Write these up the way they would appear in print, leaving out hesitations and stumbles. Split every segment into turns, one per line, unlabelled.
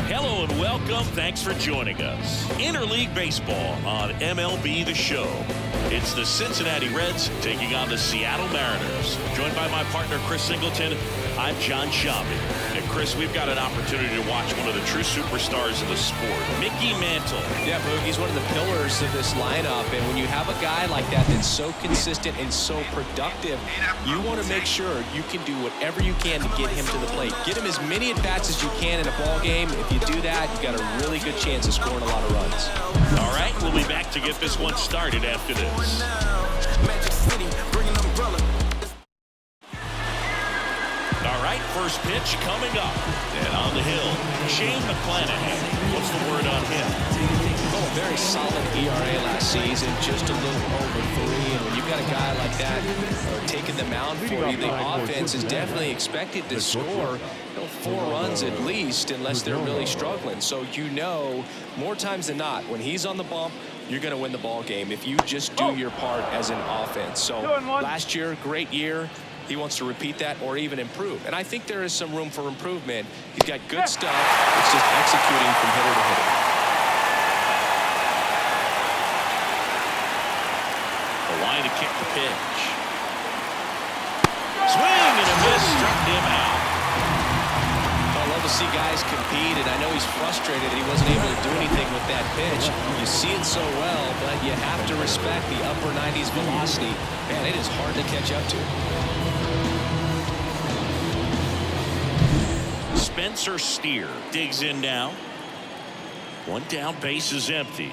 Hello and welcome. Thanks for joining us. Interleague Baseball on MLB The Show. It's the Cincinnati Reds taking on the Seattle Mariners. Joined by my partner, Chris Singleton, I'm John Shambi. And Chris, we've got an opportunity to watch one of the true superstars of the sport, Mickey Mantle.
Yeah, Boog, he's one of the pillars of this lineup. And when you have a guy like that that's so consistent and so productive, you want to make sure you can do whatever you can to get him to the plate. Get him as many at-bats as you can in a ball game. If you do that, you've got a really good chance of scoring a lot of runs.
All right, we'll be back to get this one started after this. All right, first pitch coming up. And on the hill, Shane McClanahan. What's the word on him?
Oh, very solid ERA last season, just a little over 3. And when you've got a guy like that taking the mound for you, the offense is definitely expected to score 4 runs at least, unless they're really struggling. So you know, more times than not, when he's on the bump, you're going to win the ball game if you just do your part as an offense. So last year, great year. He wants to repeat that or even improve. And I think there is some room for improvement. He's got good stuff. It's just executing from hitter to hitter.
The line to kick the pitch. Swing and a miss, struck him out.
I love to see guys compete, and I know he's frustrated that he wasn't able to do anything with that pitch. You see it so well, but you have to respect the upper 90s velocity. Man, it is hard to catch up to.
Spencer Steer digs in now. 1 down, base is empty.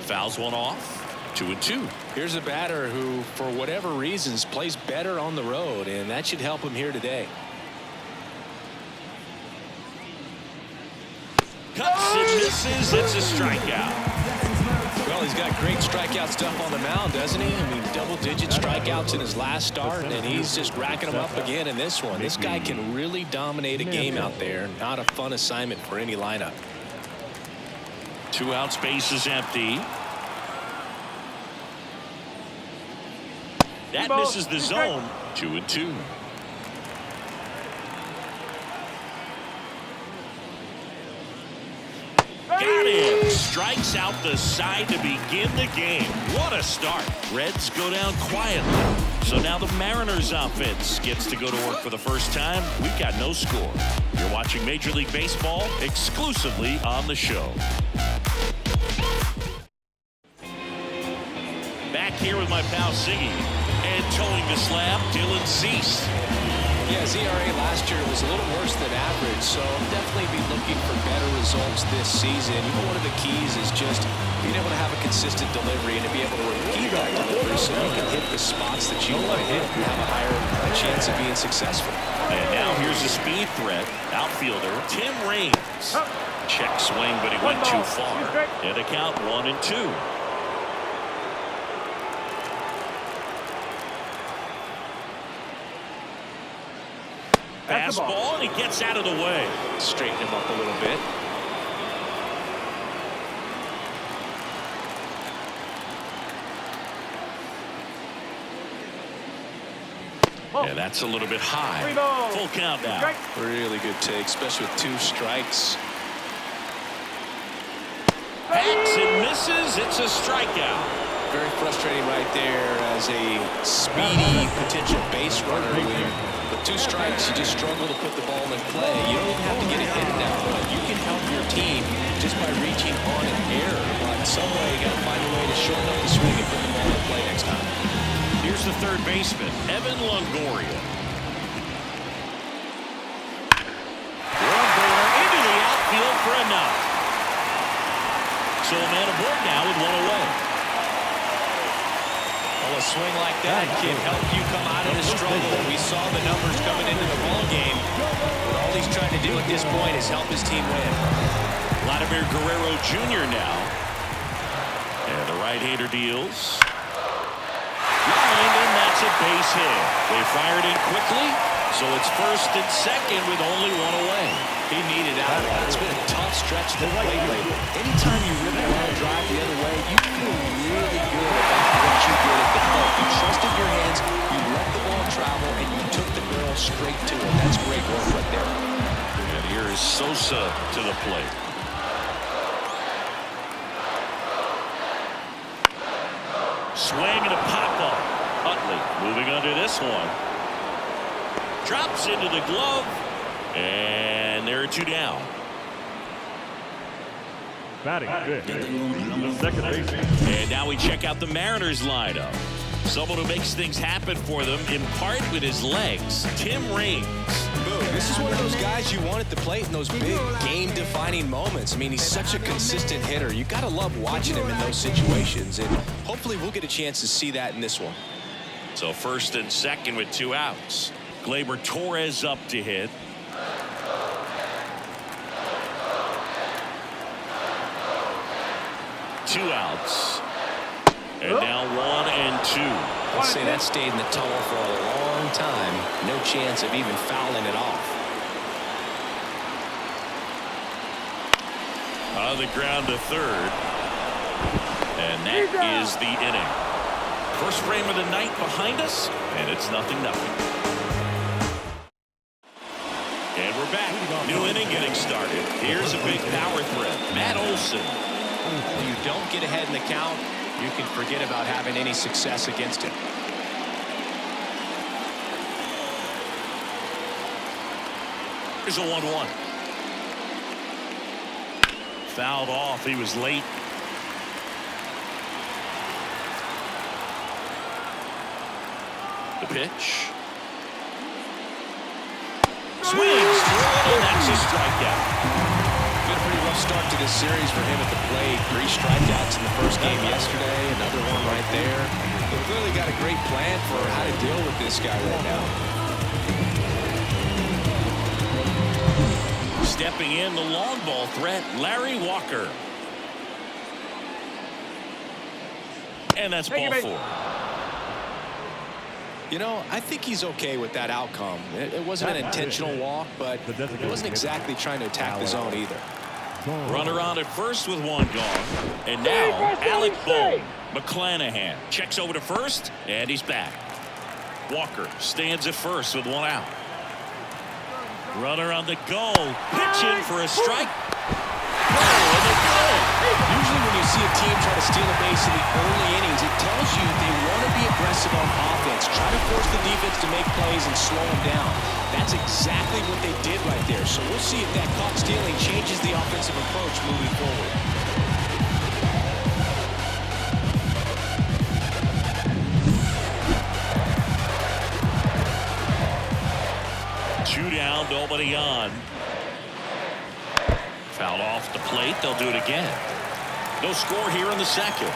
Fouls one off. 2-2.
Here's a batter who, for whatever reasons, plays better on the road, and that should help him here today.
Cuts and misses. It's a strikeout.
Well, he's got great strikeout stuff on the mound, doesn't he? I mean, double-digit strikeouts in his last start, and he's just racking them up again in this one. This guy can really dominate a game out there. Not a fun assignment for any lineup.
2 outs, base is empty. That misses the zone. 2-2. Got him. Strikes out the side to begin the game. What a start. Reds go down quietly. So now the Mariners offense gets to go to work for the first time. We've got no score. You're watching Major League Baseball exclusively on the show. Back here with my pal Siggy. And towing the slab, Dylan Cease.
Yeah, his ERA last year was a little worse than average, so I'll definitely be looking for better results this season. You know, one of the keys is just being able to have a consistent delivery and to be able to repeat that delivery so you can hit the spots that you want to hit and have a higher chance of being successful.
And now here's a speed threat. Outfielder Tim Raines. Check swing, but he went too far. And a count 1-2. Fastball, and he gets out of the way.
Straighten him up a little bit.
Yeah, that's a little bit high. Full count now.
Really good take, especially with 2 strikes.
Hacks and misses. It's a strikeout.
Very frustrating right there as a speedy potential base runner. With 2 strikes, you just struggle to put the ball in play. You don't even have to get a hit at that point. You can help your team just by reaching on an error. But in some way, you got to find a way to shorten up the swing and put the ball in play next time.
Here's the third baseman, Evan Longoria. Into the outfield for a knock. So a man aboard now with 1 away.
Well, a swing like that can help you come out of the struggle. We saw the numbers coming into the ball game. But all he's trying to do at this point is help his team win.
Vladimir Guerrero Jr. now. And the right-hander deals. Line, and that's a base hit. They fired in quickly, so it's first and second with only 1 away.
He needed out of that. It's been a tough stretch to the plate lately. Anytime you rip a line drive the other way, you feel really good about what you did at the plate.
Sosa to the plate. Swing and a pop-up. Utley moving under this one. Drops into the glove. And there are 2 down.
Batting fifth, the second baseman.
And now we check out the Mariners lineup. Someone who makes things happen for them, in part with his legs, Tim Raines.
This is one of those guys you want at the plate in those big game-defining moments. I mean, he's such a consistent hitter. You got to love watching him in those situations, and hopefully we'll get a chance to see that in this one.
So first and second with 2 outs. Gleyber Torres up to hit. Two outs. And now 1 and 2.
I'd say that stayed in the tunnel for a long time. No chance of even fouling it off.
On the ground to third. And that is the inning. First frame of the night behind us, and it's 0-0. And we're back. New inning getting started. Here's a big power threat. Matt Olson.
If you don't get ahead in the count, you can forget about having any success against him.
Here's a 1-1. Fouled off. He was late. The pitch. Swings through it, and that's a strikeout.
Been a pretty rough start to this series for him at the plate. 3 strikeouts in the first game yesterday. Another one right there. They've really got a great plan for how to deal with this guy right now.
Stepping in, the long ball threat, Larry Walker. And that's ball 4.
You know, I think he's okay with that outcome. It wasn't an intentional walk, but he wasn't exactly trying to attack the zone either.
Runner on at first with 1 gone. And now Alec Bohm. McClanahan checks over to first, and he's back. Walker stands at first with 1 out. Runner on the go. Pitch in for a strike.
Usually when you see a team try to steal a base in the early innings, it tells you they want to be aggressive on offense, try to force the defense to make plays and slow them down. That's exactly what they did right there. So we'll see if that caught stealing changes the offensive approach moving forward.
Two down, nobody on. Fouled off the plate. They'll do it again. No score here in the second.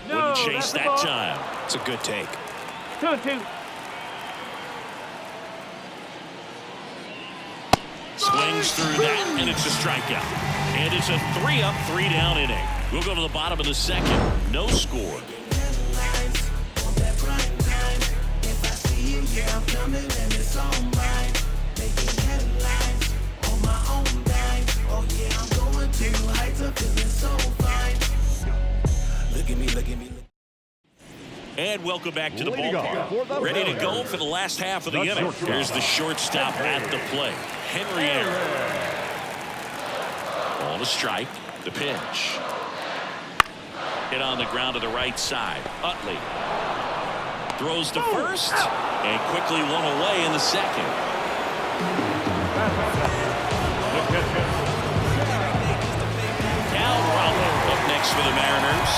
Wouldn't chase that time.
It's a good take.
2-2.
Swings through that, and it's a strikeout. And it's a 3-up, 3-down inning. We'll go to the bottom of the second. No score. And welcome back to the ballpark. Ready to go for the last half of the inning. Here's the shortstop at the plate, Henry Aaron. Ball to strike. The pitch. Hit on the ground to the right side. Utley throws to first and quickly one away in the second. Cal Raleigh up next for the Mariners.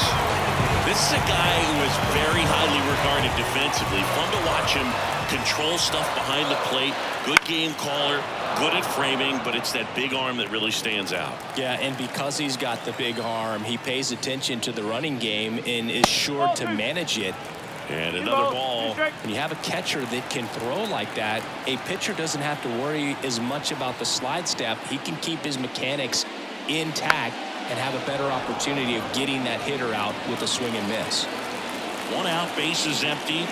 This is a guy who is very highly regarded defensively. Fun to watch him control stuff behind the plate. Good game caller, good at framing, but it's that big arm that really stands out.
Yeah, and because he's got the big arm, he pays attention to the running game and is sure to manage it.
And another ball.
When you have a catcher that can throw like that, a pitcher doesn't have to worry as much about the slide step. He can keep his mechanics intact and have a better opportunity of getting that hitter out with a swing and miss.
1 out, bases empty.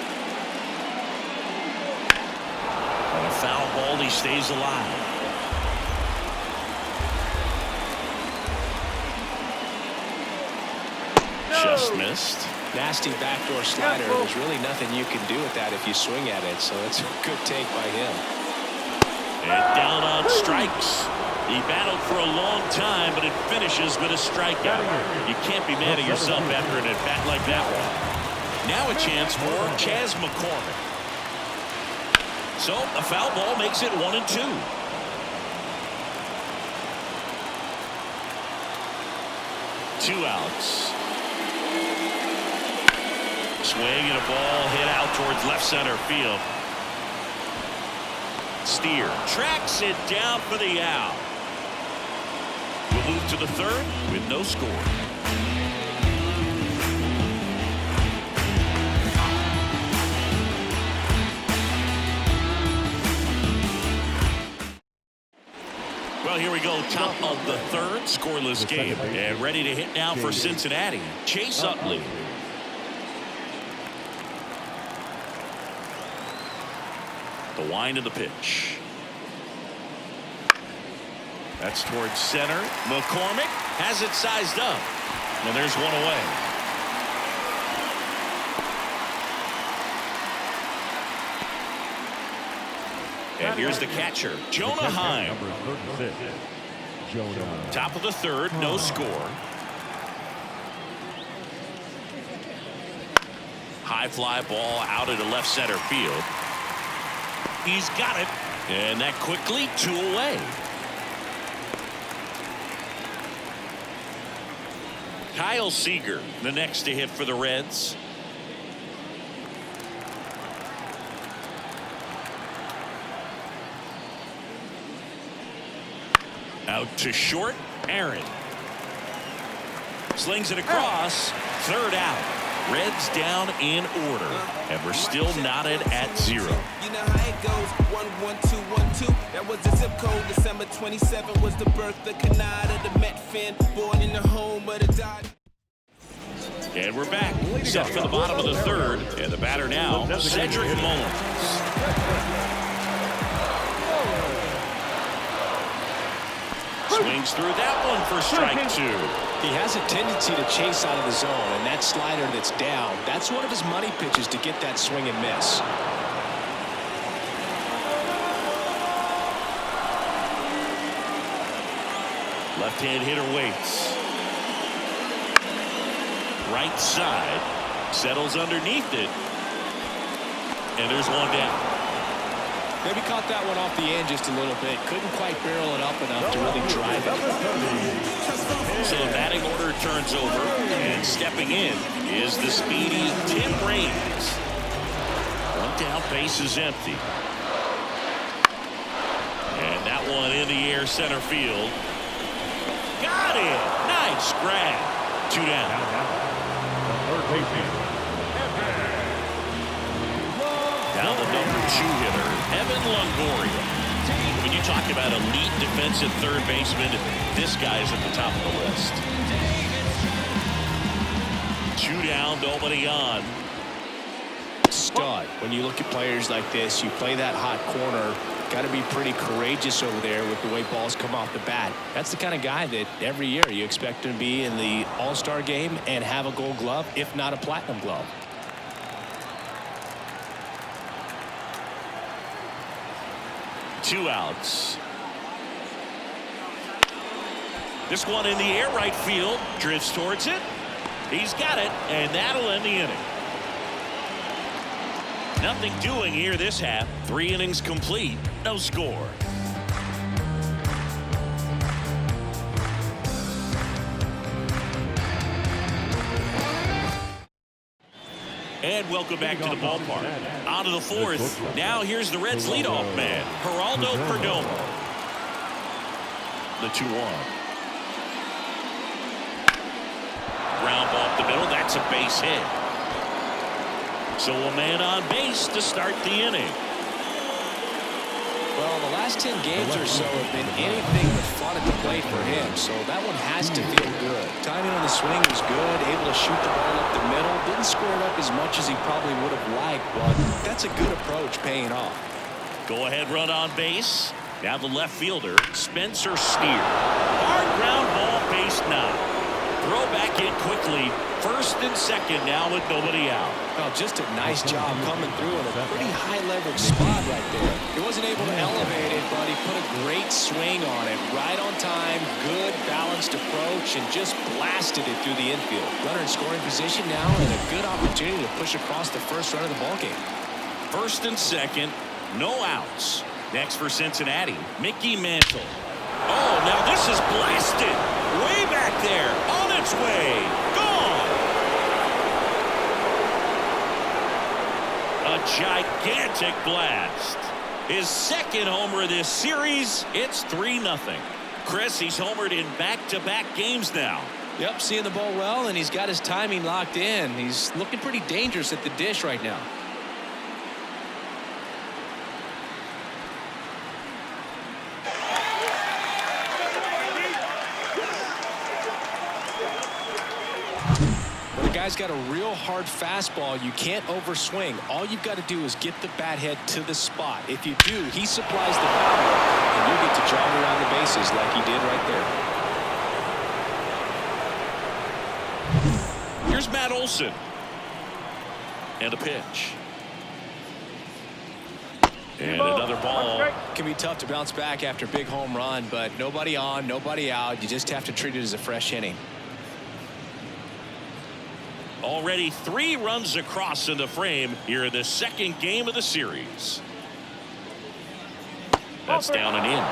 On a foul ball, he stays alive. Just missed.
Nasty backdoor slider. There's really nothing you can do with that if you swing at it, so it's a good take by him.
And down on strikes. He battled for a long time, but it finishes with a strikeout. You can't be mad at yourself after an at-bat like that one. Now a chance for Chas McCormick. So a foul ball makes it 1-2. Two outs. Swing and a ball hit out towards left center field. Steer tracks it down for the out. We'll move to the third with no score. Well, here we go. Top of the third, scoreless game. And ready to hit now for Cincinnati, Chase Utley. The wind of the pitch. That's towards center. McCormick has it sized up. And there's one away. And here's the catcher, Jonah Heim. Top of the third, no score. High fly ball out into left center field. He's got it. And that quickly, two away. Kyle Seager, the next to hit for the Reds. Out to short, Aaron. Slings it across, third out. Reds down in order, and we're still knotted at 0.
You know how it goes, 1-1-2-1-2. That was the zip code. December 27 was the birth of Canada, the Met fan, born in the home of the Dodgers.
And we're back, set for the bottom of the third, and the batter now, Cedric Mullins. Swings through that one for strike 2.
He has a tendency to chase out of the zone, and that slider that's down, that's one of his money pitches to get that swing and miss.
Left-hand hitter waits. Right side, settles underneath it, and there's one down.
Maybe caught that one off the end just a little bit. Couldn't quite barrel it up enough to really drive it.
So the batting order turns over, and stepping in is the speedy Tim Raines. One down, base is empty. And that one in the air, center field. Got it! Nice grab. Two down. Down the number 2 hitter, Evan Longoria. When you talk about elite defensive third baseman, this guy's at the top of the list. 2 down, nobody on.
Stud. When you look at players like this, you play that hot corner. Got to be pretty courageous over there with the way balls come off the bat. That's the kind of guy that every year you expect him to be in the All-Star game and have a Gold Glove, if not a Platinum Glove.
Two outs. This one in the air, right field, drifts towards it. He's got it, and that'll end the inning. Nothing doing here this half. 3 innings complete, no score. And welcome back to the ballpark. On to the fourth. Now here's the Reds leadoff man, Geraldo Perdomo. The 2-1. Ground ball up the middle. That's a base hit. So a man on base to start the inning.
Well, the last 10 games or so have been anything but fun at the plate for him, so that one has to feel good. Timing on the swing was good, able to shoot the ball up the middle. Didn't square it up as much as he probably would have liked, but that's a good approach paying off.
Go ahead run on base. Now the left fielder, Spencer Steer. Hard ground ball, base knock. Throwback back in quickly. First and second now with nobody out.
Well, just a nice job coming through in a pretty high leverage spot right there. He wasn't able to elevate it, but he put a great swing on it. Right on time, good balanced approach, and just blasted it through the infield. Runner in scoring position now, and a good opportunity to push across the first run of the ballgame.
First and second, no outs. Next for Cincinnati, Mickey Mantle. Oh, now this is blasted. Way back there, on its way, gone. A gigantic blast. His second homer of this series. It's 3-0. Chris, he's homered in back-to-back games now.
Yep, seeing the ball well, and he's got his timing locked in. He's looking pretty dangerous at the dish right now. Guy's got a real hard fastball. You can't overswing. All you've got to do is get the bat head to the spot. If you do, he supplies the power, and you get to jog around the bases like he did right there.
Here's Matt Olson. And a pitch. And another ball.
Can be tough to bounce back after a big home run, but nobody on, nobody out. You just have to treat it as a fresh inning.
Already 3 runs across in the frame here in the second game of the series. That's down and in.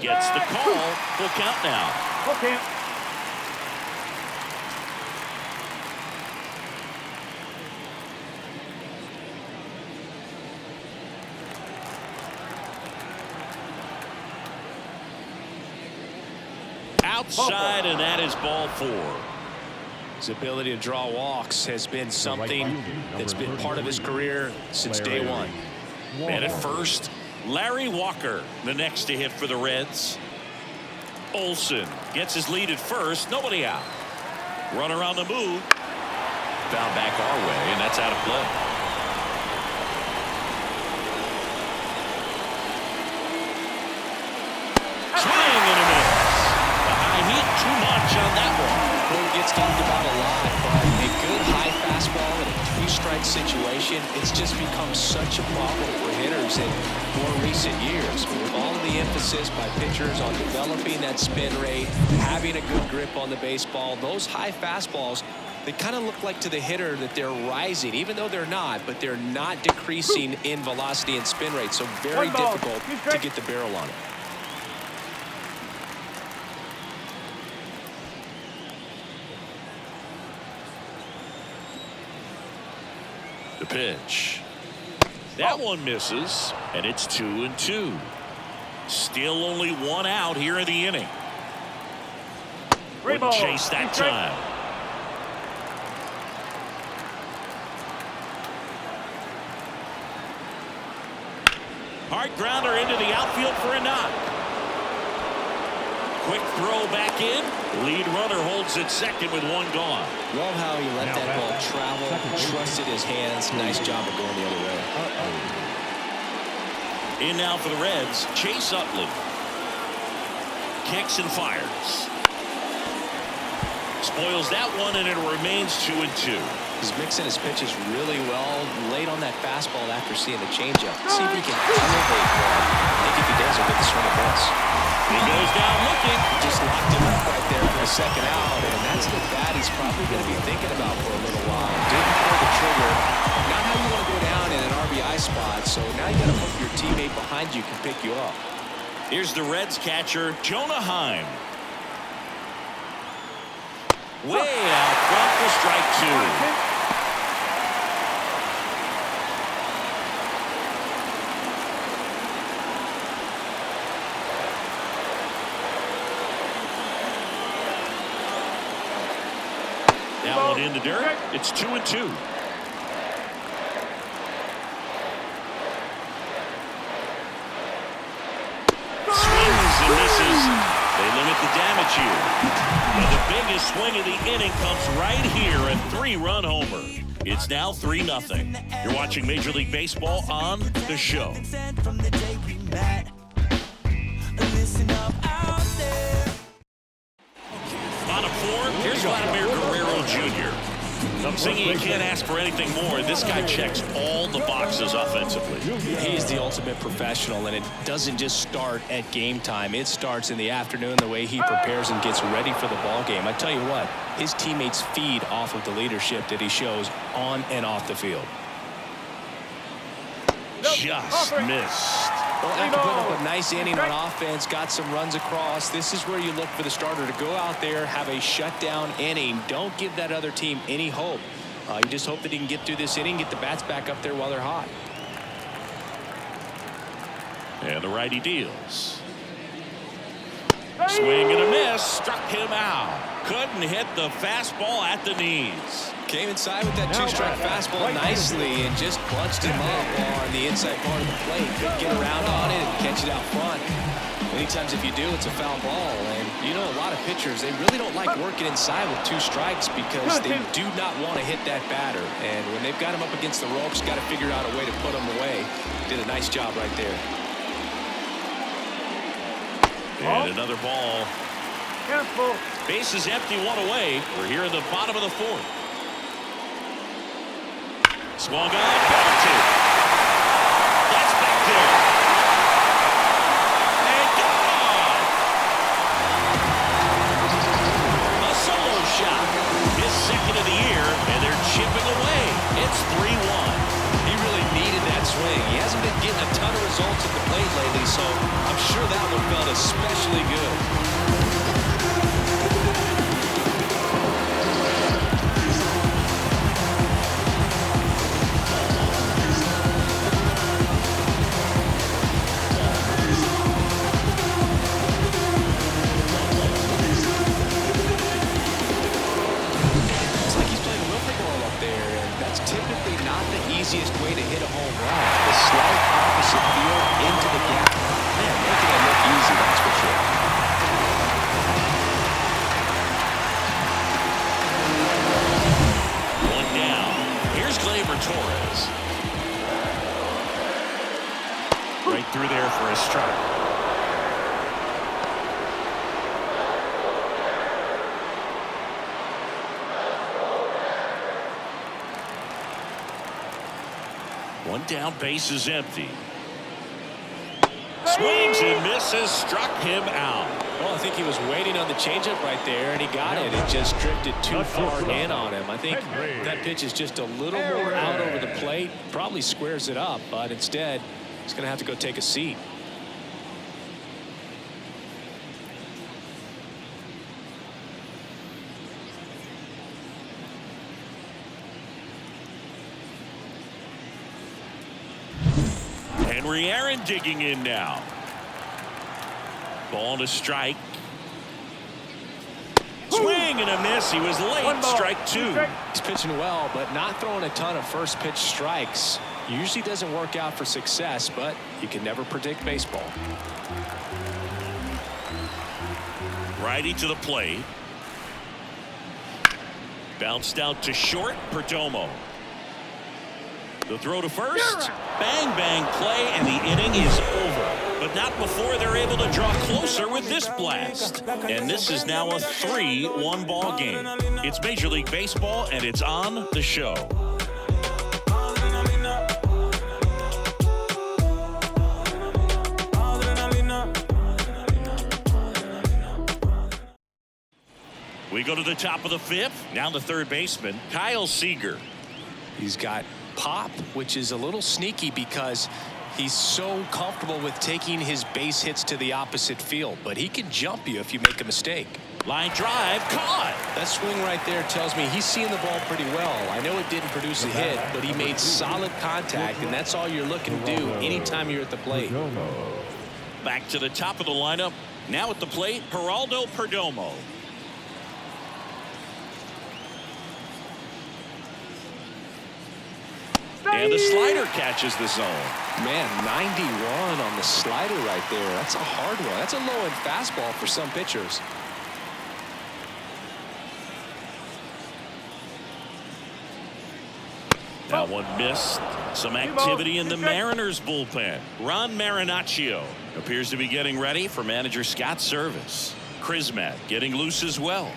Gets the call. Full count now.
Full count.
Outside, and that is ball 4.
His ability to draw walks has been something that's been part of his career since day one.
And at first, Larry Walker, the next to hit for the Reds. Olson gets his lead at first. Nobody out. Runner on the move. Found back our way, and that's out of play. Swing and a miss. The high heat, too much on that one.
Well, it gets talked about a lot, but a good high fastball in a 3-strike situation, it's just become such a problem for hitters in more recent years. With all of the emphasis by pitchers on developing that spin rate, having a good grip on the baseball, those high fastballs, they kind of look like to the hitter that they're rising, even though they're not, but they're not decreasing in velocity and spin rate, so very difficult to get the barrel on it.
The pitch. That one misses, and it's 2-2. Still only 1 out here in the inning. Wouldn't chase that time. Hard grounder into the outfield for a knock. Quick throw back in. Lead runner holds at second with 1 gone.
Love how he let that ball travel, trusted his hands. Nice job of going the other way.
In now for the Reds, Chase Utley. Kicks and fires. Spoils that one, and it remains 2-2.
He's mixing his pitches really well. Late on that fastball after seeing the changeup. See if he can elevate more. I think if he does, he'll get the swing of this.
He goes down looking.
Just locked him up right there for the second out, and that's the bat he's probably going to be thinking about for a little while. Didn't pull the trigger. Not how you want to go down in an RBI spot, so now you got to hope your teammate behind you can pick you up.
Here's the Reds catcher, Jonah Heim. Way out front for strike 2. That one in the dirt. It's 2-2. Swings and misses. They limit the damage here. And the biggest swing of the inning comes right here, a 3-run homer. It's now 3-0. You're watching Major League Baseball on The Show. Bottom four, here's Vladimir Guerrero Jr. I'm thinking you can't ask for anything more. This guy checks all the boxes offensively.
He's the ultimate professional, and it doesn't just start at game time. It starts in the afternoon, the way he prepares and gets ready for the ball game. I tell you what, his teammates feed off of the leadership that he shows on and off the field.
Just missed.
Well, after putting up a nice inning on offense, got some runs across, this is where you look for the starter to go out there, have a shutdown inning. Don't give that other team any hope. You just hope that he can get through this inning, get the bats back up there while they're hot.
And the righty deals. Swing and a miss. Struck him out. Couldn't hit the fastball at the knees.
Came inside with that two-strike fastball nicely and just punched him up on the inside part of the plate. Couldn't get around on it and catch it out front. Many times if you do, it's a foul ball. And you know, a lot of pitchers, they really don't like working inside with 2 strikes because they do not want to hit that batter. And when they've got him up against the ropes, got to figure out a way to put him away. Did a nice job right there.
And another ball. Bases empty, 1 away. We're here in the bottom of the 4th. Swung on, ball 2. That's back there. And gone. A solo shot. His second of the year, and they're chipping away. It's 3-1.
He really needed that swing. He hasn't been getting a ton of results at the plate lately, so I'm sure that one felt especially good. Easiest way to hit a home run. The slight opposite field into the gap. Man, making it look easy, that's for sure.
One down. Here's Gleyber Torres. Right through there for a strike. One down, base is empty. Swings and misses, struck him out.
Well, I think he was waiting on the changeup right there, and he got it. It just drifted too far in on him. I think that pitch is just a little more out over the plate. Probably squares it up, but instead, he's going to have to go take a seat.
Henry Aaron digging in now. Ball to strike. Swing and a miss. He was late. Strike 2.
He's pitching well, but not throwing a ton of first pitch strikes. Usually doesn't work out for success, but you can never predict baseball.
Righty to the plate. Bounced out to short. Perdomo. The throw to first. Bang, bang play, and the inning is over. But not before they're able to draw closer with this blast. And this is now a 3-1 ball game. It's Major League Baseball, and it's on The Show. We go to the top of the 5th. Now the third baseman, Kyle Seager.
He's got pop, which is a little sneaky because he's so comfortable with taking his base hits to the opposite field, but he can jump you if you make a mistake.
Line drive, caught.
That swing right there tells me he's seeing the ball pretty well. I know it didn't produce a hit, but he made solid contact, and that's all you're looking to do anytime you're at the plate.
Back to the top of the lineup. Now at the plate, Geraldo Perdomo. And the slider catches the zone.
Man, 91 on the slider right there. That's a hard one. That's a low-end fastball for some pitchers.
That one missed. Some activity in the Mariners bullpen. Ron Marinaccio appears to be getting ready for manager Scott's service. Crismatt getting loose as well.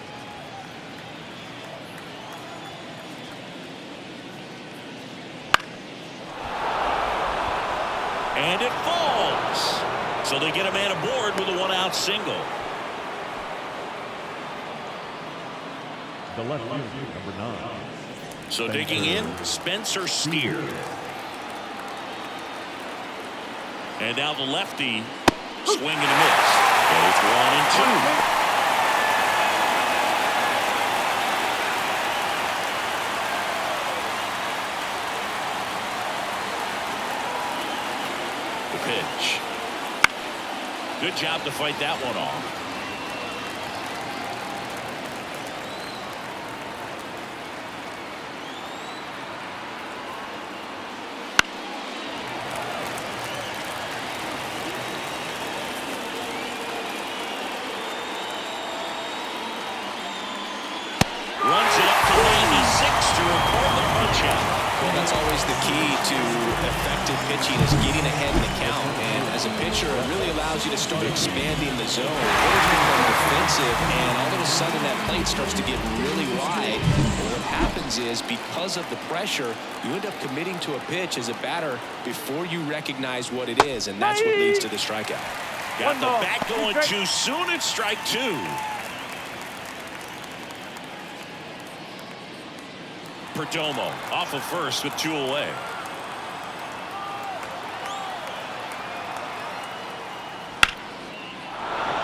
And it falls. So they get a man aboard with a one-out single.
The left fielder, number 9.
So digging in, Spencer Steer. And now the lefty, swing and a miss. And it's 1-2. The pitch. Good job to fight that one off. Runs it up to 96 to record the punch out.
Well, that's always the key to effective pitching, is getting ahead in the count. And as a pitcher, it really allows you to start expanding the zone. What become defensive, and all of a sudden that plate starts to get really wide. And what happens is, because of the pressure, you end up committing to a pitch as a batter before you recognize what it is, and that's what leads to the strikeout.
Got the bat going too soon. It's strike 2. Perdomo off of first with 2 away.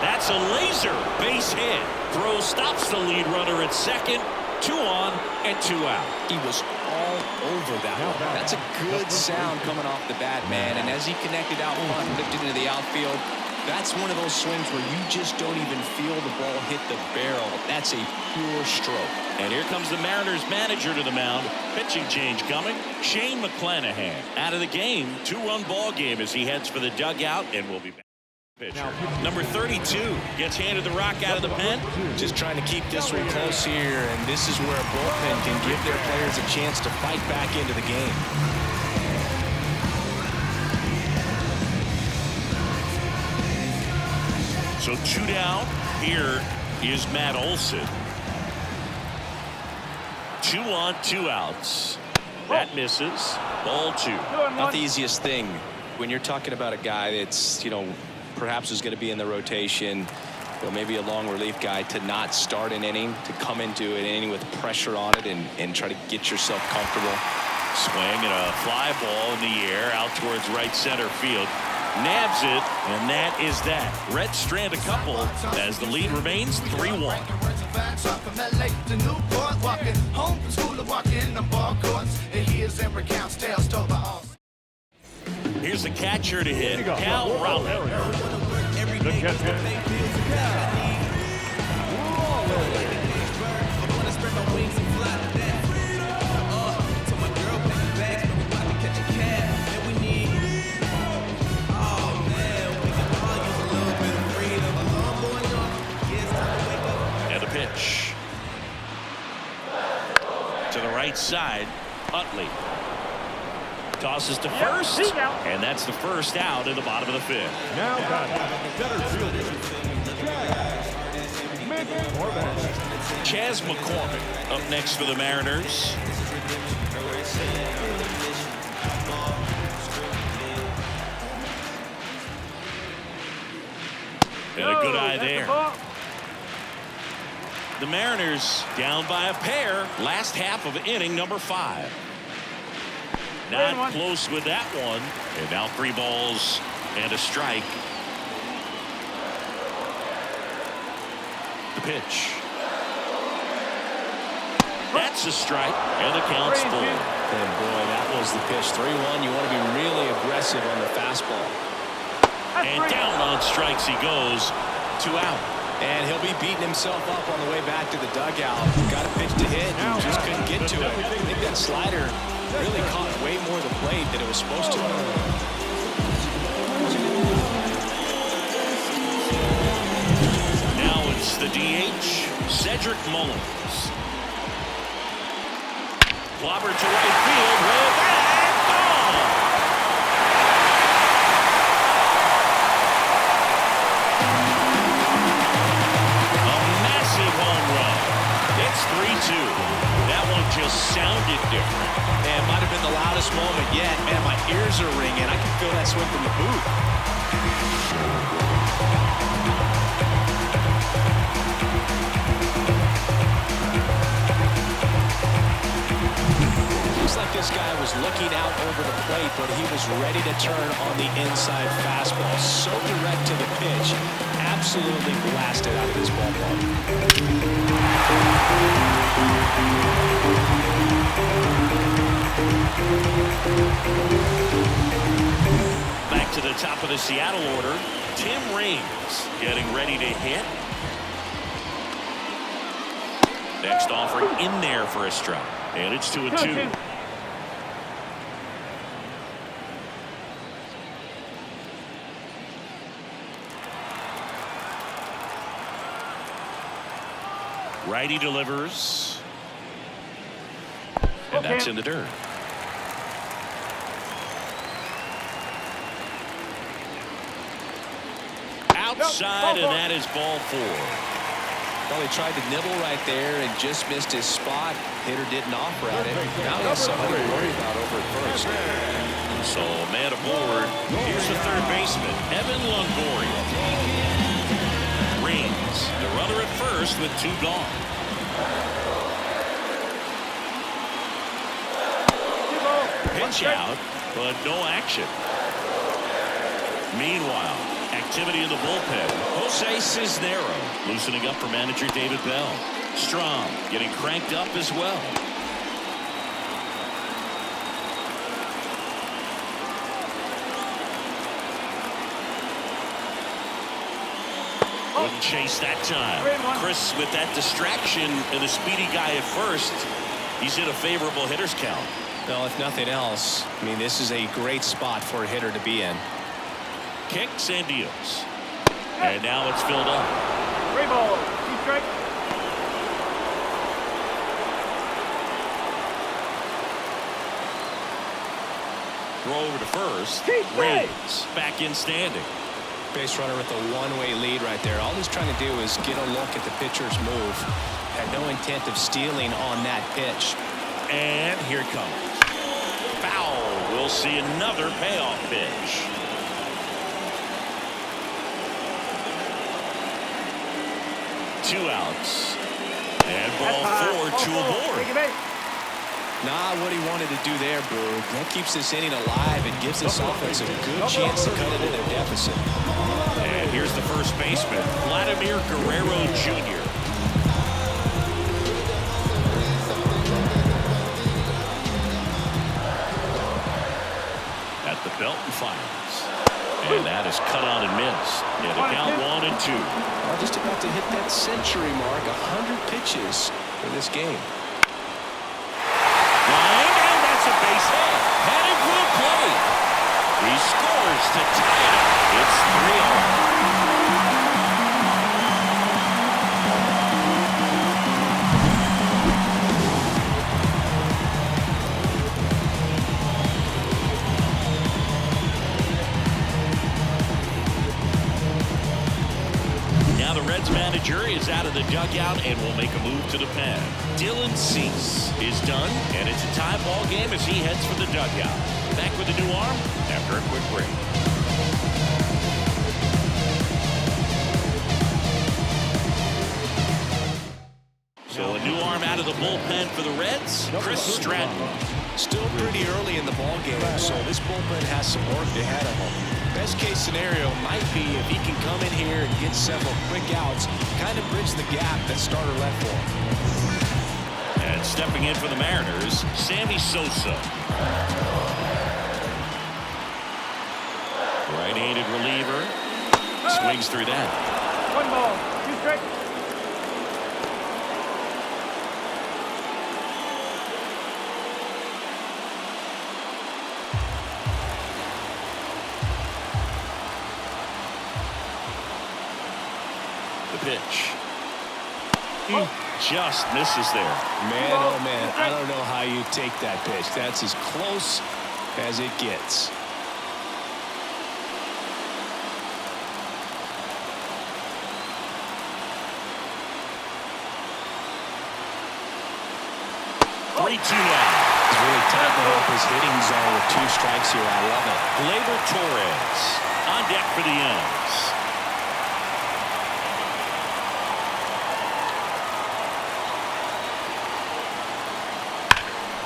That's a laser base hit. Throw stops the lead runner at second. 2 on and 2 out.
He was all over that one. That's a good sound coming off the bat, man. And as he connected out front, lifted into the outfield, that's one of those swings where you just don't even feel the ball hit the barrel. That's a pure stroke.
And here comes the Mariners manager to the mound. Pitching change coming. Shane McClanahan out of the game. 2-run ball game as he heads for the dugout, and will be back. Pitcher. Number 32 gets handed the rock out of the pen.
Just trying to keep this one close here, and this is where a bullpen can give their players a chance to fight back into the game.
So 2 down. Here is Matt Olson. 2 on, 2 outs. That misses. Ball 2.
Not the easiest thing when you're talking about a guy that's, perhaps is going to be in the rotation, maybe a long relief guy, to not start an inning, to come into an inning with pressure on it and try to get yourself comfortable.
Swing and a fly ball in the air out towards right center field. Nabs it, and that is that. Reds strand a couple as the lead remains 3-1. Here's the catcher to hit, Cal Raleigh.
The catcher.
And a pitch. To the right side, Utley. Tosses to first, and that's the first out in the bottom of the 5th.
Now center fielder.
Chas McCormick up next for the Mariners. And a good eye there. The Mariners down by a pair. Last half of inning number 5. Not close with that one. And now 3 balls and a strike. The pitch. That's a strike, and the count's full.
And boy, that was the pitch. 3-1. You want to be really aggressive on the fastball.
And down on strikes he goes. 2 out.
And he'll be beating himself up on the way back to the dugout. Got a pitch to hit and just couldn't get to it. I think that slider really caught way more of the plate than it was supposed to.
Now it's the DH, Cedric Mullins. Clobber to right field. Way back.
Looks like this guy was looking out over the plate, but he was ready to turn on the inside fastball. So direct to the pitch. Absolutely blasted out of this ballpark.
Back to the top of the Seattle order. Tim Raines getting ready to hit. Next offering in there for a strike. And it's 2-2. Righty delivers. And that's in the dirt. Outside, and that is ball 4.
Well, he tried to nibble right there and just missed his spot. Hitter didn't off-route it. Now he has something to worry about over at first.
So, man aboard. Here's the third baseman, Evan Longoria. Raines, the runner at first with 2 gone. Pitch out, but no action. Meanwhile, activity in the bullpen. Jose Cisnero loosening up for manager David Bell. Strom getting cranked up as well. Wouldn't chase that time. Chris with that distraction and a speedy guy at first. He's in a favorable hitter's count.
Well, if nothing else, I mean, this is a great spot for a hitter to be in.
Kicks and deals. And now it's filled up.
3 balls, 2 strikes.
Throw over to first. Raines back in standing.
Base runner with a one-way lead right there. All he's trying to do is get a look at the pitcher's move. Had no intent of stealing on that pitch.
And here it comes. Foul. We'll see another payoff pitch. Two outs. And ball 4, 2 aboard.
Not what he wanted to do there, Boo. That keeps this inning alive and gives this offense a good chance to cut into their deficit.
And here's the first baseman, Vladimir Guerrero Jr. At the belt and fires. And that is cut on and missed. Yeah, the count 1 and 2.
Well, just about to hit that century mark, 100 pitches for this game.
Line, and that's a base hit. Headed for the plate. He scores to tie it up. It's 3-0. Reds manager is out of the dugout and will make a move to the pen. Dylan Cease is done, and it's a tie ball game as he heads for the dugout. Back with a new arm after a quick break. So a new arm out of the bullpen for the Reds, Chris Stratton.
Still pretty early in the ball game, so this bullpen has some work ahead of him. Best case scenario might be if he can come in here and get several quick outs, kind of bridge the gap that starter left for him.
And stepping in for the Mariners, Sammy Sosa. Right-handed reliever. Swings through that.
1 ball, 2 strikes.
Pitch. Just misses there.
Man, oh man, I don't know how you take that pitch. That's as close as it gets.
He's
really tightening up his hitting zone with 2 strikes here. I love it.
Gleyber Torres deck for the Ends.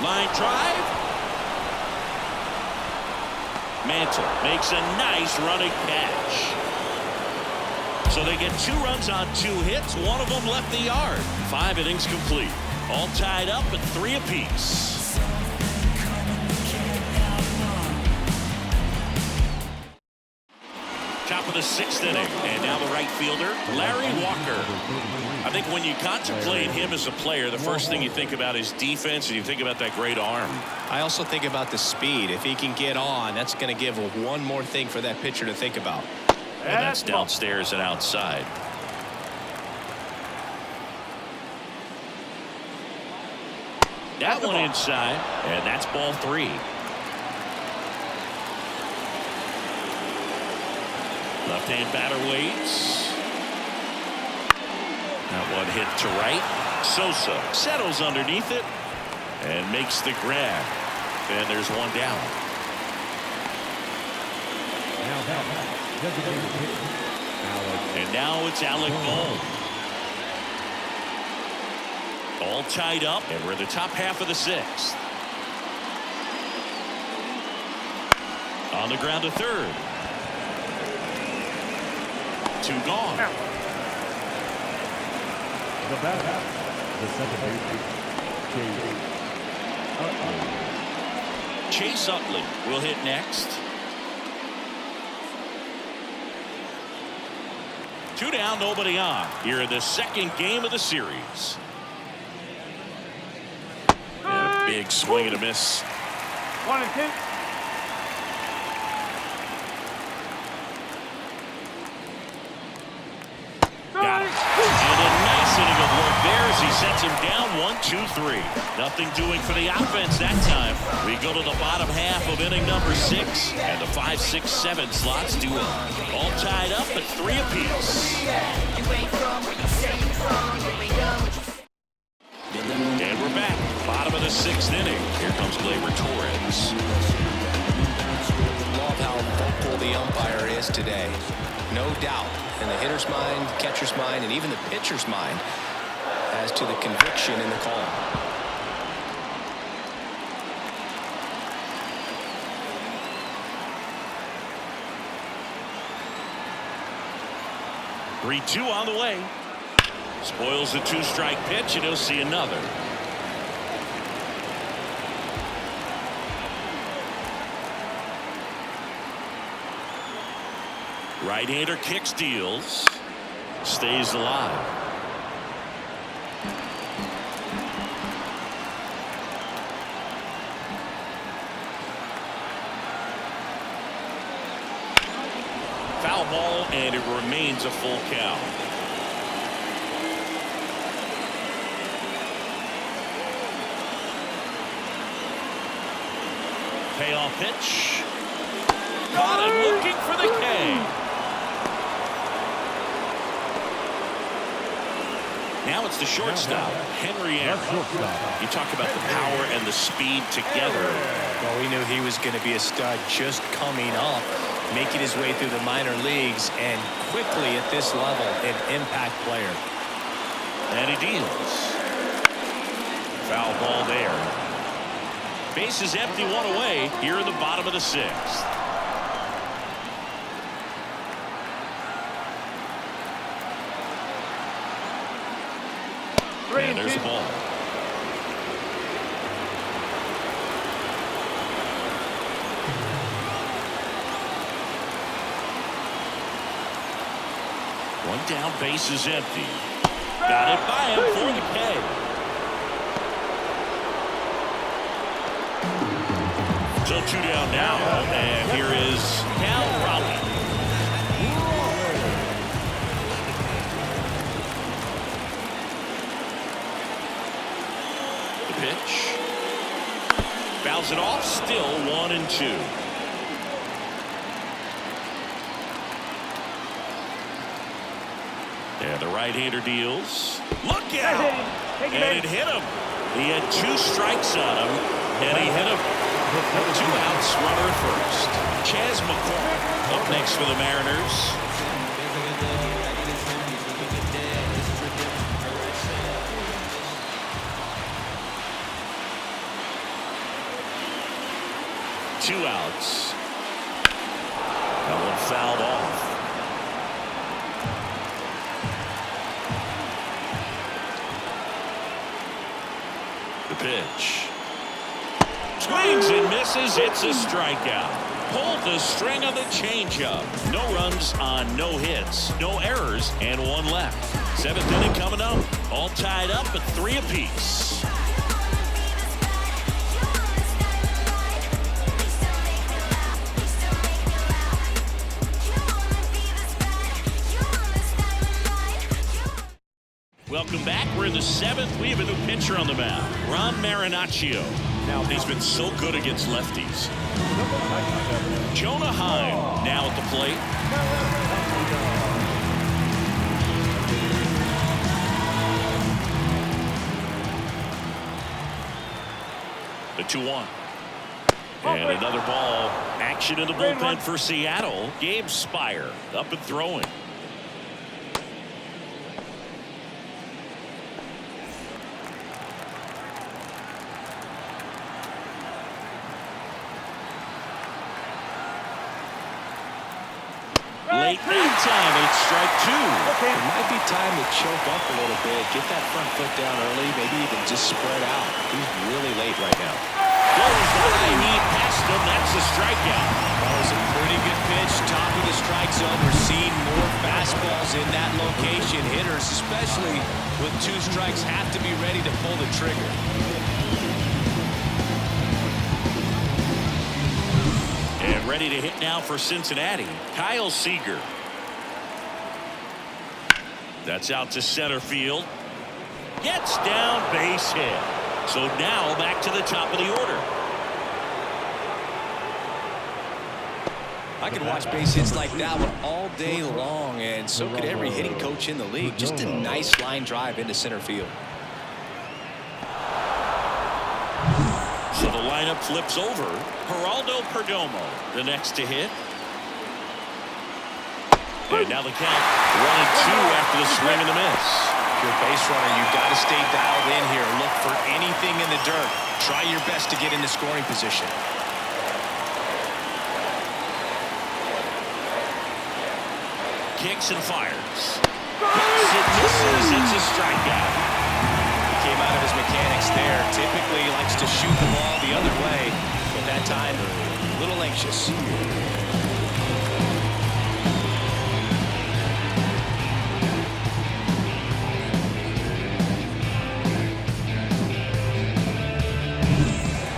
Line drive. Mantle makes a nice running catch. So they get 2 runs on 2 hits. One of them left the yard. 5 innings complete. All tied up at 3 apiece. Top of the 6th inning, and now the right fielder, Larry Walker. I think when you contemplate him as a player, the first thing you think about is defense, and you think about that great arm.
I also think about the speed. If he can get on, that's going to give one more thing for that pitcher to think about.
And that's downstairs and outside. That one inside, and that's ball 3. Left-hand batter waits. That one hit to right. Sosa settles underneath it and makes the grab. And there's one down. And now it's Alec Bohm. All tied up, and we're in the top half of the 6th. On the ground to third. 2 gone.
The batter, the second baseman,
Chase Utley will hit next. 2 down, nobody on. Here in the 2nd game of the series. And a big swing and a miss.
1-2.
Got it. And a nice inning of work there as he sets him down 1-2-3. Nothing doing for the offense that time. We go to the bottom half of inning number 6, and the 5, 6, 7 slots do it. All tied up at 3 apiece. And we're back. Bottom of the 6th inning. Here comes Gleyber Torres.
Love how vocal the umpire is today. No doubt in the hitter's mind, catcher's mind, and even the pitcher's mind as to the conviction in the call.
Three-2 on the way. Spoils the 2-strike pitch, and he'll see another. Right-hander kicks, deals, stays alive. Foul ball, and it remains a full count. Payoff pitch. Caught it, looking for the K. Now it's the shortstop, Henry Aaron. You talk about the power and the speed together.
Well, we knew he was going to be a stud just coming up, making his way through the minor leagues, and quickly at this level, an impact player.
And he deals. Foul ball there. Base is empty, 1 away here in the bottom of the 6th. And there's the ball. One down, base is empty. Got it by him for the K. So 2 down now, and here is Cal Raleigh. Pitch. Fouls it off, still 1-2. Yeah, the right-hander deals. Look out! And it hit him. He had 2 strikes on him. And he hit him. 2 outs, runner at first. Chas McCormick up next for the Mariners. Two outs. That one fouled off. The pitch. Swings and misses. It's a strikeout. Pulled the string on the changeup. No runs on no hits, no errors, and 1 left. 7th inning coming up. All tied up at 3 apiece. Welcome back. We're in the 7th. We have a new pitcher on the mound, Ron Marinaccio. Now, he's been so good against lefties. Jonah Heim now at the plate. The 2-1. And another ball. Action in the bullpen for Seattle. Gabe Spire up and throwing. Late that time, it's strike 2.
It might be time to choke up a little bit, get that front foot down early, maybe even just spread out. He's really late right now.
Goes the high heat past him. That's a strikeout.
That was a pretty good pitch. Top of the strike zone. We're seeing more fastballs in that location. Hitters, especially with 2 strikes, have to be ready to pull the trigger.
And ready to hit now for Cincinnati, Kyle Seager. That's out to center field. Gets down, base hit. So now back to the top of the order.
I could watch base hits like that one all day long, and so could every hitting coach in the league. Just a nice line drive into center field.
So the lineup flips over. Geraldo Perdomo, the next to hit. And now the count 1-2 after the swing and the miss.
If you're a base runner, you've got to stay dialed in here. Look for anything in the dirt. Try your best to get into scoring position.
Kicks and fires. Hits it, misses. It's a strikeout.
Came out of his mechanics there. Typically likes to shoot the ball the other way, but that time a little anxious.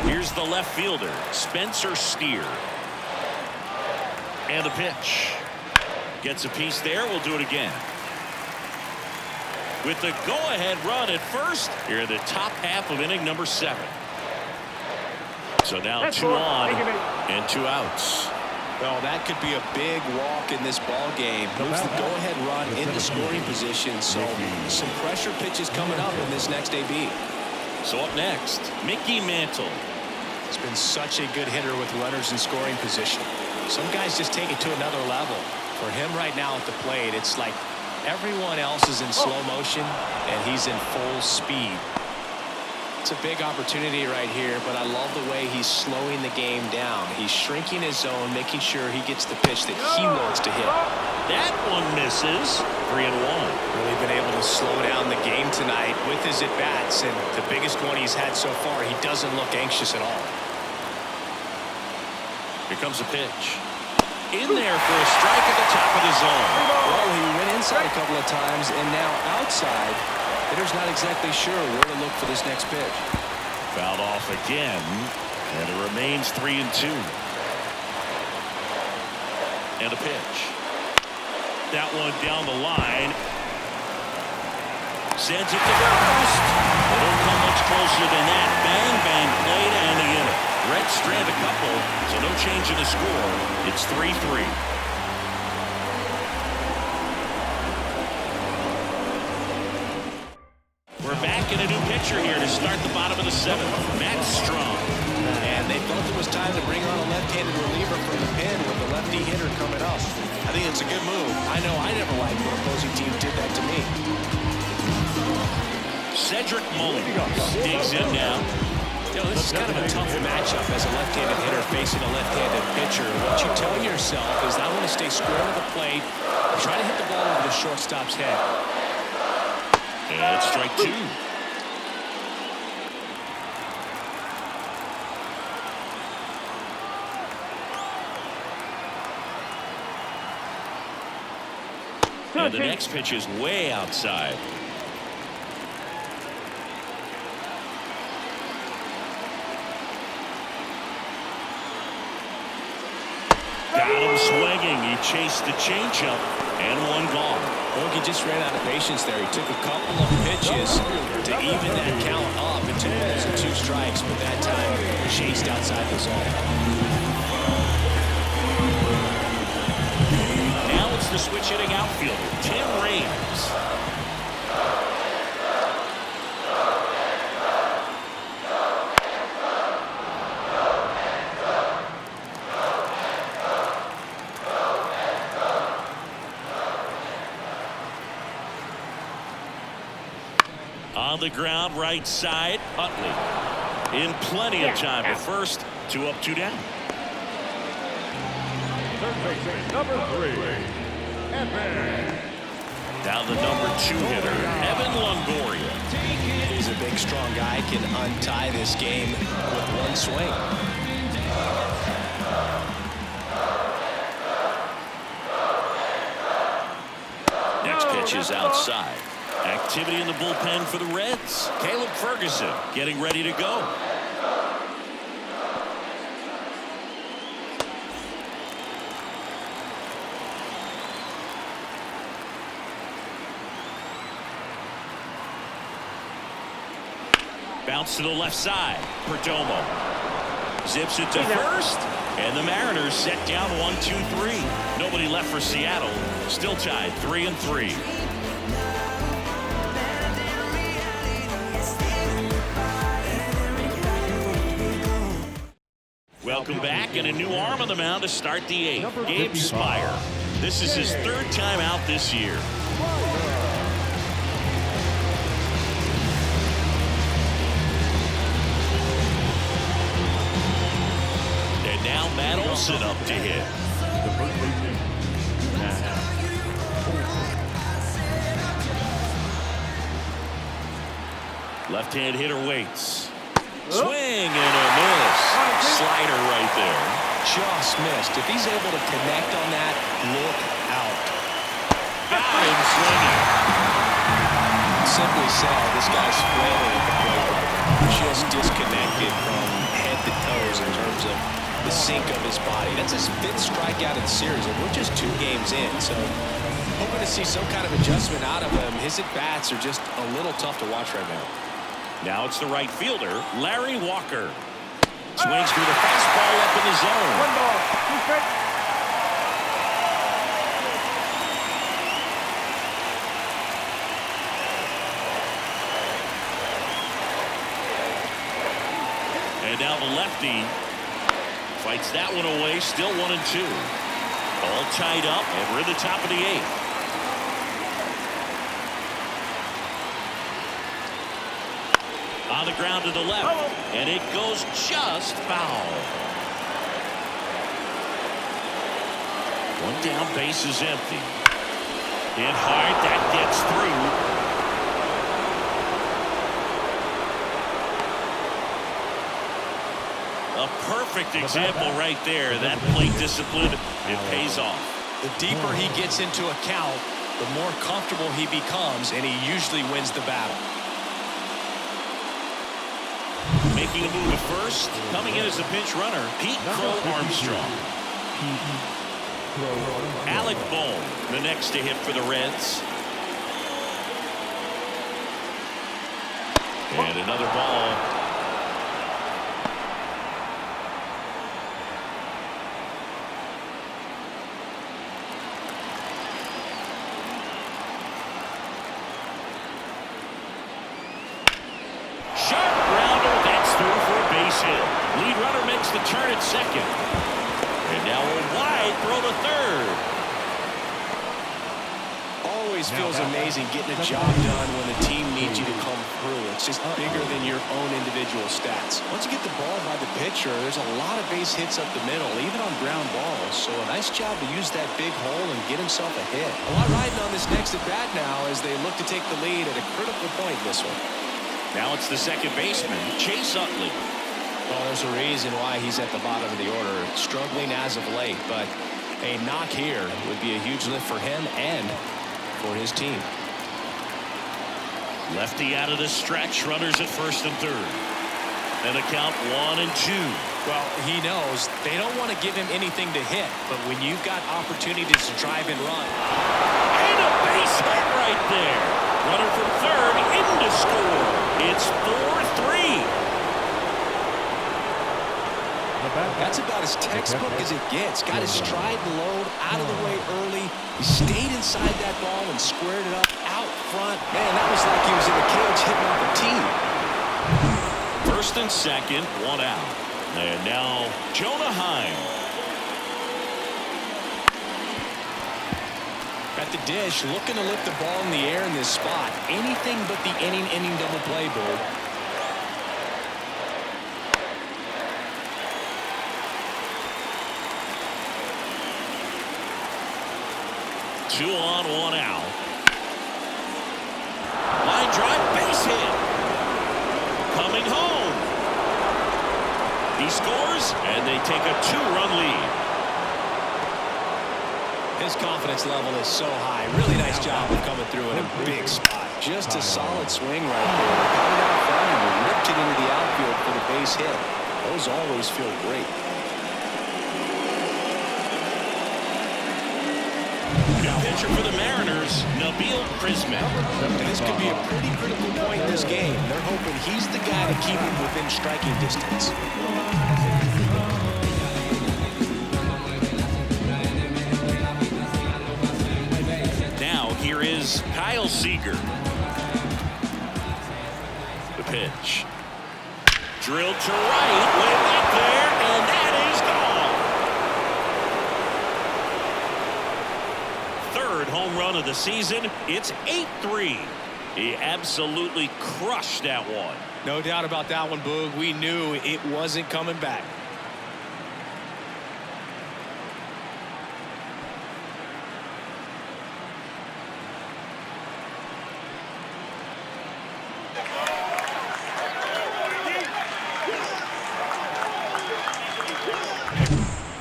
Here's the left fielder, Spencer Steer. And the pitch. Gets a piece there. We'll do it again. With the go-ahead run at first here in the top half of inning number 7. So now 2 on and 2 outs.
Well, that could be a big walk in this ball game. Moves the go-ahead run into scoring position. So some pressure pitches coming up in this next AB.
So up next, Mickey Mantle.
He's been such a good hitter with runners in scoring position. Some guys just take it to another level. For him right now at the plate, it's like everyone else is in slow motion, and he's in full speed. It's a big opportunity right here, but I love the way he's slowing the game down. He's shrinking his zone, making sure he gets the pitch that he wants to hit.
That one misses. 3-1.
Really been able to slow down the game tonight with his at-bats, and the biggest one he's had so far, he doesn't look anxious at all.
Here comes a pitch. In there for a strike at the top of the zone.
Well, he went inside a couple of times, and now outside. Hitter's not exactly sure where to look for this next pitch.
Fouled off again, and it remains 3-2. And a pitch. That one down the line. Sends it to first. It don't come much closer than that. Bang, bang, played, and the inning. Red strand a couple, so no change in the score. It's 3-3. We're back in a new pitcher here to start the bottom of the 7th. Matt Strong.
was time to bring on a left-handed reliever from the pen with a lefty hitter coming up. I think it's a good move. I know I never liked when opposing teams did that to me.
Cedric Mullins digs in now.
You know, this is kind of a tough matchup as a left-handed hitter facing a left-handed pitcher. What you tell yourself is I want to stay square to the plate, try to hit the ball over the shortstop's head.
And it's strike 2. And the next pitch is way outside. Got him swinging. He chased the changeup and one gone.
Well, he just ran out of patience there. He took a couple of pitches to even that count up into 1 and 2 strikes, but that time chased outside the zone.
Now it's the switch hitting outfielder, Tim Raines. On the ground, right side, Utley. In plenty of time at first. 2 up, 2 down.
Third baseman, number 3, Evan.
Now the number 2 hitter, Evan Longoria.
He's a big, strong guy, can untie this game with one swing.
Next pitch is outside. Activity in the bullpen for the Reds. Caleb Ferguson getting ready to go. Bounce to the left side. Perdomo zips it to first. And the Mariners set down 1-2-3. Nobody left for Seattle. Still tied 3-3. Welcome back, and a new arm on the mound to start the 8th. Gabe Spire. This is his 3rd time out this year. And now Matt Olson up to hit. Left-hand hitter waits. Swing and a miss. Slider right there.
Just missed. If he's able to connect on that, look out.
Got him swinging.
Simply said, this guy's flailing at the plate right now. Just disconnected from head to toes in terms of the sink of his body. That's his 5th strikeout in the series, and we're just 2 games in. So hoping to see some kind of adjustment out of him. His at-bats are just a little tough to watch right now.
Now it's the right fielder, Larry Walker. Swings through the fastball up in the zone.
1 ball, 2 strikes.
And now the lefty fights that one away. Still 1-2. All tied up, and we're in the top of the 8th. On the ground to the left, and it goes just foul. 1 down, base is empty. Hit hard, that gets through. A perfect example right there. That plate discipline, it pays off.
The deeper he gets into a count, the more comfortable he becomes, and he usually wins the battle.
Making a move at first, coming in as a pinch runner, Pete Crow Armstrong. Alec Bohm, the next to hit for the Reds. And another ball. Sharp grounder, that's through for a base hit. Lead runner making makes the turn at second. And now a wide throw to third.
Always feels amazing getting a job done when the team needs you to come through. It's just bigger than your own individual stats. Once you get the ball by the pitcher, there's a lot of base hits up the middle, even on ground balls. So a nice job to use that big hole and get himself a hit. A lot riding on this next at bat now as they look to take the lead at a critical point in this one.
Now it's the second baseman, Chase Utley.
Well, there's a reason why he's at the bottom of the order, struggling as of late, but a knock here would be a huge lift for him and for his team.
Lefty out of the stretch, runners at first and third. And a count 1-2.
Well, he knows they don't want to give him anything to hit, but when you've got opportunities to drive and run.
And a base hit right there. Runner from third in to score. It's 4-3.
That's about as textbook as it gets. Got his stride and load out of the way early. He stayed inside that ball and squared it up out front. Man, that was like he was in the cage hitting off a tee.
First and second, one out. And now Jonah Heim.
At the dish, looking to lift the ball in the air in this spot. Anything but the inning double play, Bird.
2 on, 1 out. Line drive, base hit. Coming home. He scores, and they take a 2-run lead.
His confidence level is so high. Really nice job of coming through in a big spot. Just a solid swing right there. Got it out front and ripped it into the outfield for the base hit. Those always feel great.
New pitcher for the Mariners, Nabil Prisman.
And this could be a pretty critical point in this game. They're hoping he's the guy to keep him within striking distance.
Now here is Kyle Seager. The pitch. Drilled to right, way back there, and that is gone. Third home run of the season. It's 8-3. He absolutely crushed that one.
No doubt about that one, Boog. We knew it wasn't coming back.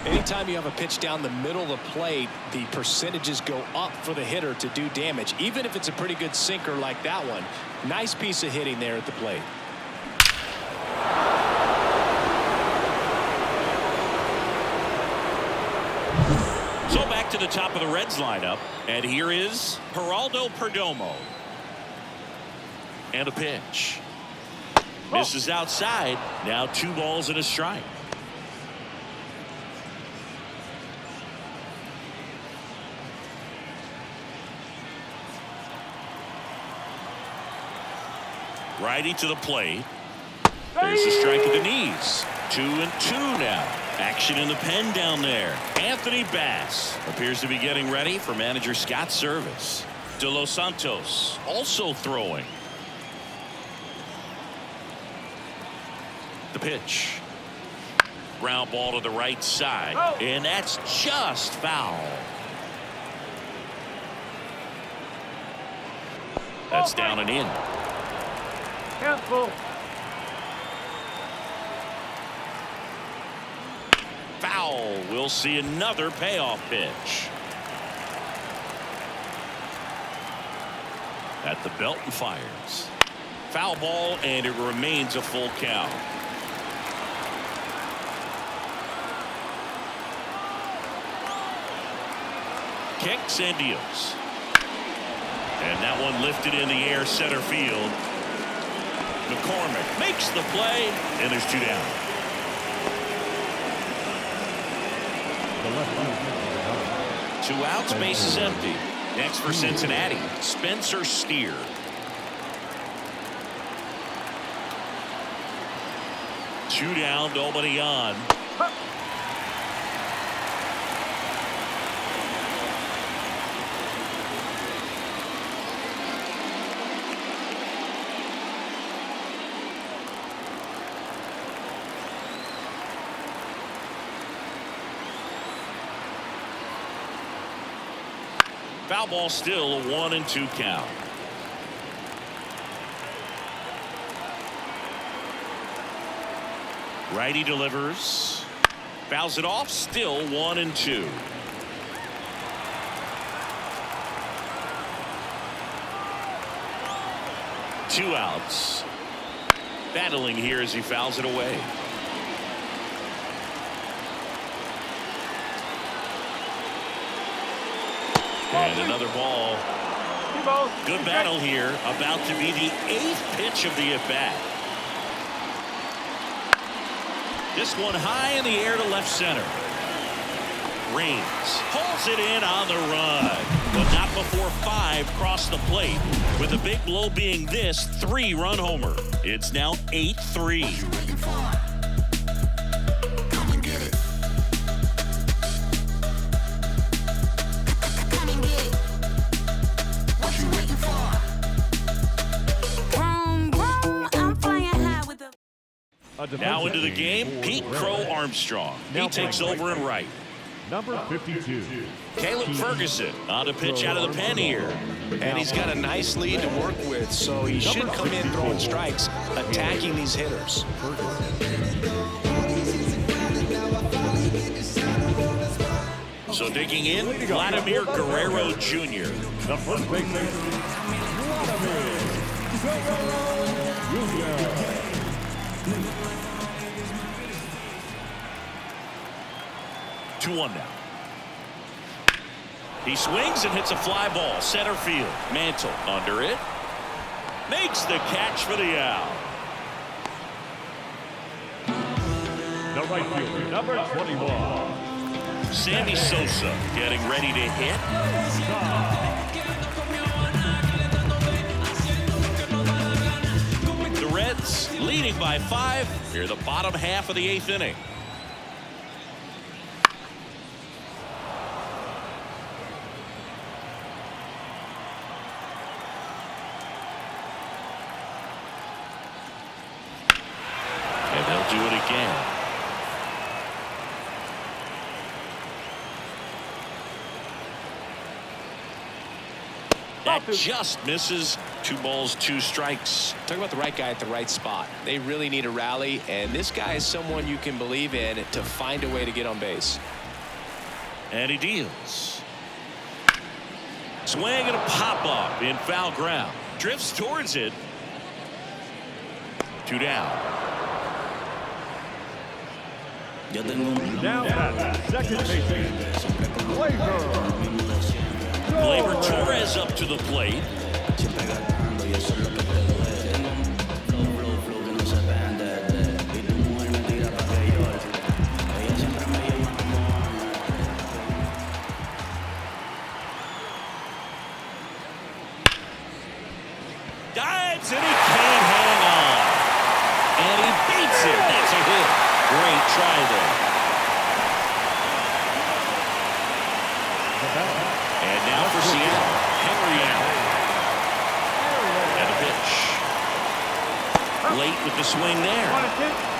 Anytime you have a pitch down the middle of the plate, the percentages go up for the hitter to do damage, even if it's a pretty good sinker like that one. Nice piece of hitting there at the plate.
So back to the top of the Reds lineup, and here is Geraldo Perdomo. And a pitch. Misses outside. Now 2 balls and a strike. Righty to the plate. There's a strike at the knees. 2-2 now. Action in the pen down there. Anthony Bass appears to be getting ready for manager Scott Service. De Los Santos also throwing. The pitch. Ground ball to the right side. And that's just foul. That's down and in.
Cancel.
Foul. We'll see another payoff pitch. At the belt and fires. Foul ball, and it remains a full count. Kicks and deals. And that one lifted in the air center field. McCormick makes the play, and there's 2 down. Two outs, base is empty. Next for Cincinnati, Spencer Steer. 2 down, nobody on. Foul ball, still a 1-2 count. Righty delivers. Fouls it off. Still 1-2. Two outs. Battling here as he fouls it away. And another ball. Good battle here. About to be the 8th pitch of the at-bat. This one high in the air to left center. Raines pulls it in on the run, but not before 5 cross the plate, with the big blow being this 3-run homer. It's now 8-3. Now into the game, Pete Crow Armstrong. He takes over in right.
Number 52.
Caleb Ferguson on a pitch out of the pen here.
And he's got a nice lead to work with, so he should come in throwing strikes, attacking these hitters.
So digging in, Vladimir Guerrero Jr.
The first baseman, Vladimir Guerrero Jr.
2-1 now. He swings and hits a fly ball center field. Mantle under it, makes the catch for the out.
The right fielder, number 21.
Sammy Sosa getting ready to hit. The Reds leading by 5 here, the bottom half of the 8th inning. And they'll do it again. That just misses. 2 balls, 2 strikes.
Talk about the right guy at the right spot. They really need a rally, and this guy is someone you can believe in to find a way to get on base.
And he deals. Swing and a pop up in foul ground. Drifts towards it. 2 down.
Now at second baseman,
Gleyber Torres up to the plate. Dives and he can't hang on. And he beats it. That's a hit. Great try there. And now for Seattle, Henry Allen. And a pitch. Late with the swing there.